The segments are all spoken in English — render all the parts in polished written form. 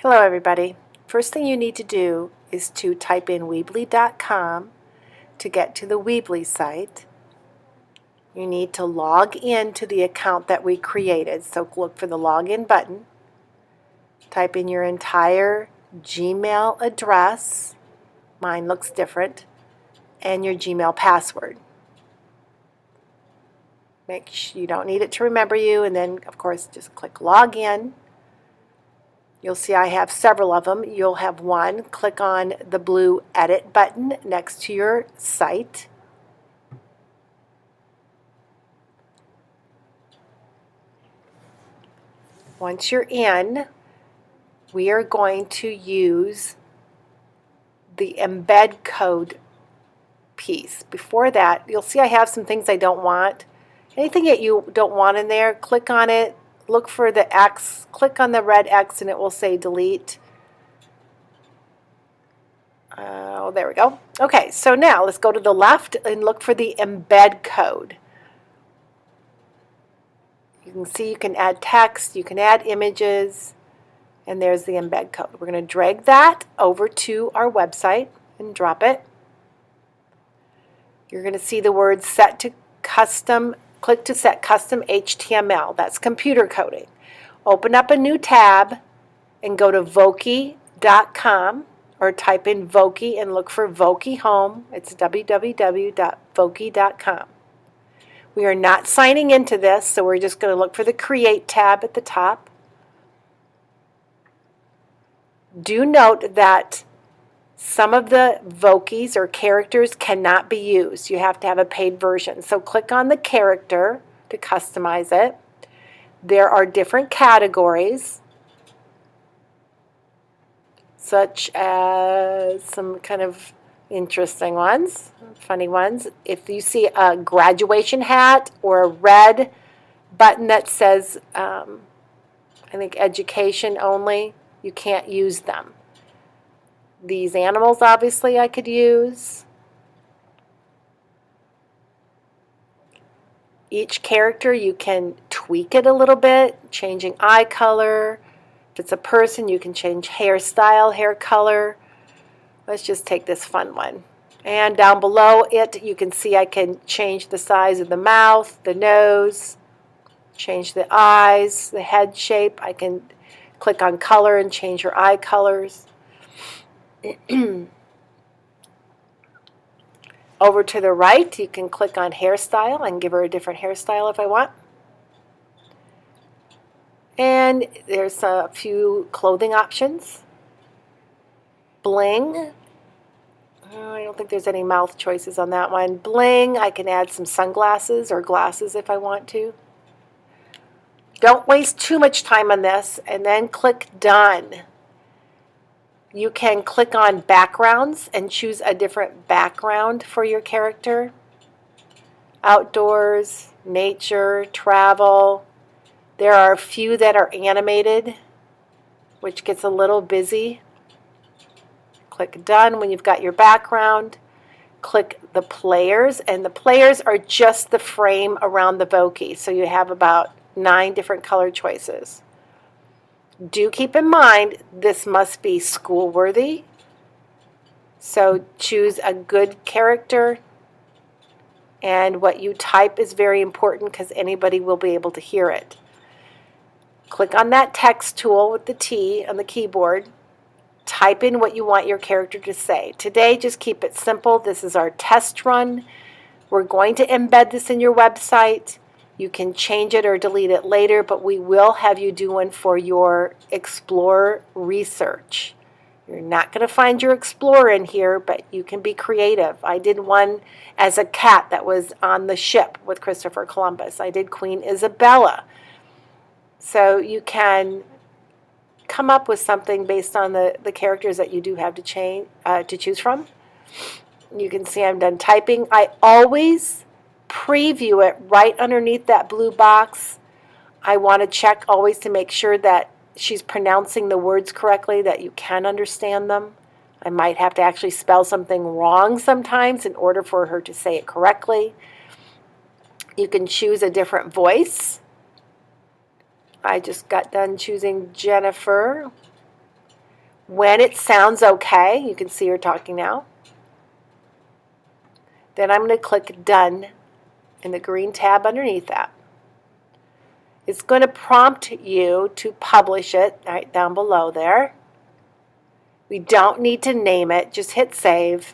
Hello everybody. First thing you need to do is to type in Weebly.com to get to the Weebly site. You need to log in to the account that we created, so look for the login button. Type in your entire Gmail address, mine looks different, and your Gmail password. Make sure you don't need it to remember you, and then of course just click login. You'll see I have several of them. You'll have one. Click on the blue edit button next to your site. Once you're in, we are going to use the embed code piece. Before that, you'll see I have some things I don't want. Anything that you don't want in there, click on it. Look for the X, click on the red X and it will say delete. Oh, there we go. Okay, so now let's go to the left and look for the embed code. You can see you can add text, you can add images, and there's the embed code. We're going to drag that over to our website and drop it. You're going to see the word set to custom. Click to set custom HTML. That's computer coding. Open up a new tab and go to voki.com or type in Voki and look for Voki Home. It's www.voki.com. We are not signing into this, so we're just going to look for the Create tab at the top. Do note that some of the Vokis or characters cannot be used. You have to have a paid version. So click on the character to customize it. There are different categories, such as some kind of interesting ones, funny ones. If you see a graduation hat or a red button that says, I think education only, you can't use them. These animals, obviously, I could use. Each character, you can tweak it a little bit, changing eye color. If it's a person, you can change hairstyle, hair color. Let's just take this fun one. And down below it, you can see I can change the size of the mouth, the nose, change the eyes, the head shape. I can click on color and change your eye colors. Over to the right, you can click on hairstyle and give her a different hairstyle if I want. And there's a few clothing options. Bling. I don't think there's any mouth choices on that one. Bling, I can add some sunglasses or glasses if I want to. Don't waste too much time on this and then click Done. You can click on backgrounds and choose a different background for your character. Outdoors, nature, travel. There are a few that are animated, which gets a little busy. Click Done when you've got your background. Click the players, and the players are just the frame around the voki. So you have about 9 different color choices. Do keep in mind, this must be school-worthy. So choose a good character. And what you type is very important because anybody will be able to hear it. Click on that text tool with the T on the keyboard. Type in what you want your character to say. Today, just keep it simple. This is our test run. We're going to embed this in your website. You can change it or delete it later, but we will have you do one for your Explorer research. You're not going to find your Explorer in here, but you can be creative. I did one as a cat that was on the ship with Christopher Columbus. I did Queen Isabella. So you can come up with something based on the characters that you do have to choose from. You can see I'm done typing. I always preview it right underneath that blue box. I want to check always to make sure that she's pronouncing the words correctly, that you can understand them. I might have to actually spell something wrong sometimes in order for her to say it correctly. You can choose a different voice. I just got done choosing Jennifer. When it sounds okay, you can see her talking now. Then I'm going to click Done in the green tab underneath that. It's going to prompt you to publish it right down below there. We don't need to name it, just hit save.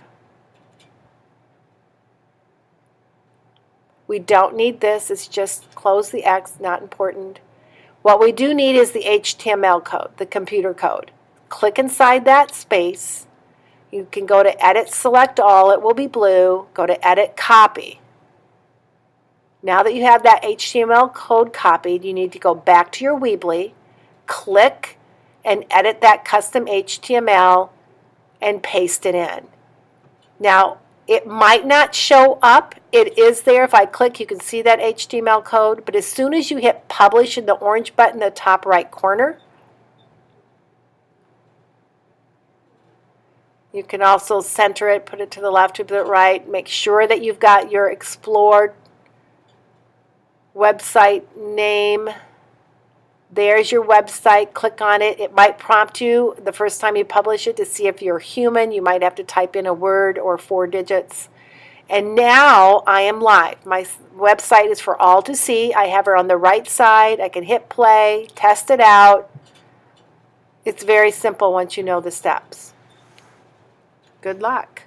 We don't need this, it's just close the X, not important. What we do need is the HTML code, the computer code. Click inside that space. You can go to Edit, Select All, it will be blue. Go to Edit, Copy. Now that you have that HTML code copied, you need to go back to your Weebly, click and edit that custom HTML and paste it in. Now, it might not show up. It is there. If I click, you can see that HTML code. But as soon as you hit Publish in the orange button in the top right corner, you can also center it, put it to the left or to the right. Make sure that you've got your Explore website name. There's your website. Click on it. It might prompt you the first time you publish it to see if you're human. You might have to type in a word or 4 digits. And now I am live. My website is for all to see. I have her on the right side. I can hit play, test it out. It's very simple once you know the steps. Good luck.